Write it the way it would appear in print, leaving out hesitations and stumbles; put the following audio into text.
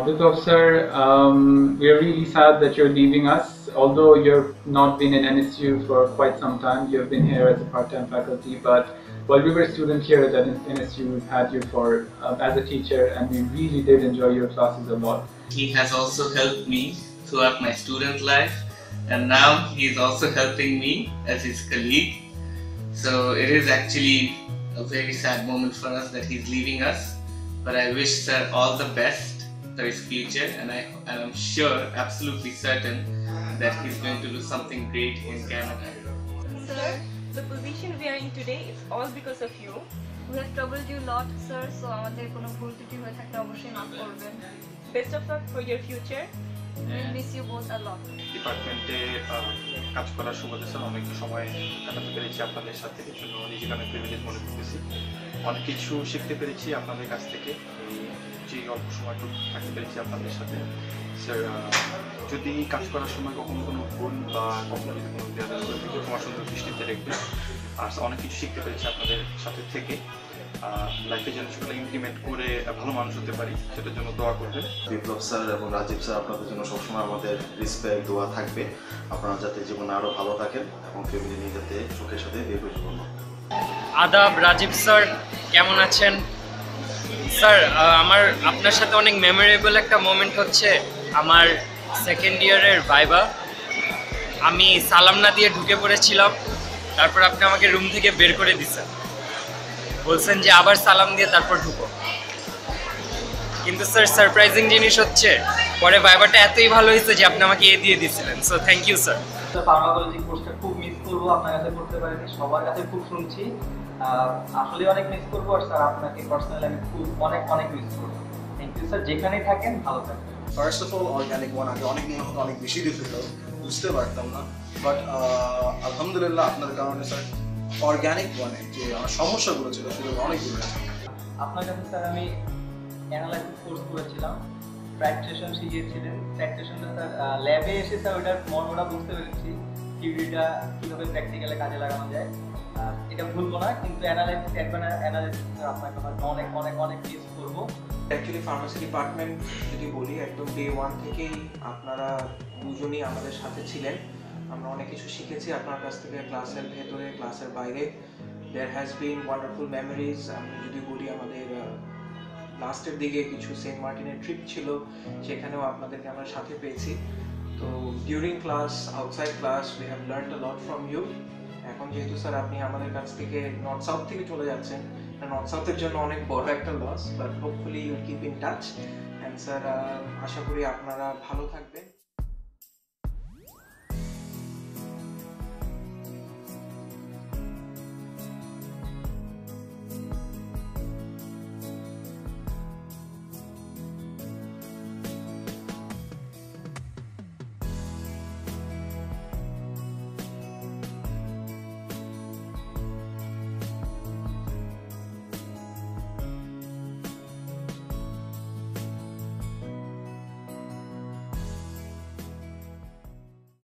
Biplab sir, we're really sad that you're leaving us. Although you've not been in NSU for quite some time, you've been here as a part-time faculty. But while we were students here at NSU, we've had you for as a teacher, and we really did enjoy your classes a lot. He has also helped me throughout my student life, and now he is also helping me as his colleague. So it is actually a very sad moment for us that he's leaving us. But I wish sir all the best for his future, and I'm sure, absolutely certain, that he's going to do something great in Canada. Sir, the position we are in today is all because of you. We have troubled you a lot, sir, so আমাদের কোনো ভুল ত্রুটি হয়ে থাকলে অবশ্যই মাফ করবেন. Best of luck for your future. We miss you both a lot. ডিপার্টমেন্টে কাজ করার সুবাদে স্যার অনেক সময় কাটাতে পেরেছি আপনাদের সাথে, জন্য নিজেকে অনেক প্রিভিলেজ মনে করতেছি। অনেক কিছু শিখতে পেরেছি আপনাদের কাছ থেকে, যে অল্প সময়টুকু থাকতে পেরেছি আপনাদের সাথে। স্যার, যদি কাজ করার সময় কখনো কোনো ভুল বা কখনো যদি কোনো ক্ষমা সুন্দর দৃষ্টিতে দেখবেন। আর অনেক কিছু শিখতে পেরেছি আপনাদের সাথে থেকে। লাইফে যেন সেগুলো ইমপ্লিমেন্ট করে ভালো মানুষ হতে পারি, সেটার জন্য দোয়া করবেন। বিপ্লব স্যার এবং রাজীব স্যার, আপনাদের জন্য সবসময় আমাদের রিসপেক্ট, দোয়া থাকবে। আপনারা যাতে জীবনে আরও ভালো থাকেন এবং ফ্যামিলি নিয়ে যাতে সুখের সাথে দীর্ঘ জীবন। আদাব রাজীব স্যার, কেমন আছেন? স্যার, আমার আপনার সাথে অনেক মেমোরেবল একটা মোমেন্ট হচ্ছে আমার সেকেন্ড ইয়ারের ভাইবা। আমি সালাম না দিয়ে ঢুকে পড়েছিলাম, তারপর আপনি আমাকে রুম থেকে বের করে দিয়েছেন, বলছেন যে আবার সালাম দিয়ে তারপর ঢুকো। কিন্তু স্যার, সারপ্রাইজিং জিনিস হচ্ছে পরে ভাইবাটা এতই ভালো হয়েছে যে আপনি আমাকে এ দিয়ে দিয়েছিলেন। So thank you sir. Pharmacology কোর্সটা খুব মিস করবো, আপনার কাছে করতে পারিনি, সবার কাছে খুব শুনছি, আসলে অনেক মিস করবো। আর স্যার, আপনাকে পার্সোনালি আমি খুব অনেক মিস করবো। থ্যাংক ইউ স্যার, যেখানেই থাকেন ভালো থাকবেন। First of all, organic one আগে অনেক দিন হতো, অনেক বেশি ডিফিকাল্ট, বুঝতে পারতাম না। বাট আলহামদুলিল্লাহ আপনার কারণে স্যার অর্গানিক ওয়ানে যে আমার সমস্যাগুলো ছিল সেগুলো অনেক দূর হয়েছে। আপনার কাছে স্যার আমি অ্যানালাইসিস কোর্স করেছিলাম, ফ্র্যাকচারেশন শিখিয়েছিলেন। ফ্র্যাকচারেশনটা স্যার ল্যাবে এসে স্যার ওটার মর্মটা বুঝতে পেরেছি, থিওরিটা কীভাবে প্র্যাকটিক্যালে কাজে লাগানো যায়। এটা ভুলবো না, কিন্তু অ্যানালাইসিস স্যার আপনাকে অনেক মিস করবো। অ্যাকচুয়ালি ফার্মাসি ডিপার্টমেন্ট যদি বলি, একদম ডে ওয়ান থেকেই আপনারা দুজনই আমাদের সাথে ছিলেন। আমরা অনেক কিছু শিখেছি আপনার কাছ থেকে, ক্লাসের ভেতরে, ক্লাসের বাইরে। There has been wonderful memories. আমি যদি বলি, আমাদের লাস্টের দিকে কিছু সেন্ট মার্টিনের ট্রিপ ছিল, সেখানেও আপনাদেরকে আমরা সাথে পেয়েছি। তো during class, outside class, we have learned a lot from you. এখন যেহেতু স্যার আপনি আমাদের কাছ থেকে নর্থ সাউথ থেকে চলে যাচ্ছেন, নর্থ সাউথের জন্য অনেক বড় একটা loss, but hopefully you keep in touch. And sir, আশা করি আপনারা ভালো থাকবেন।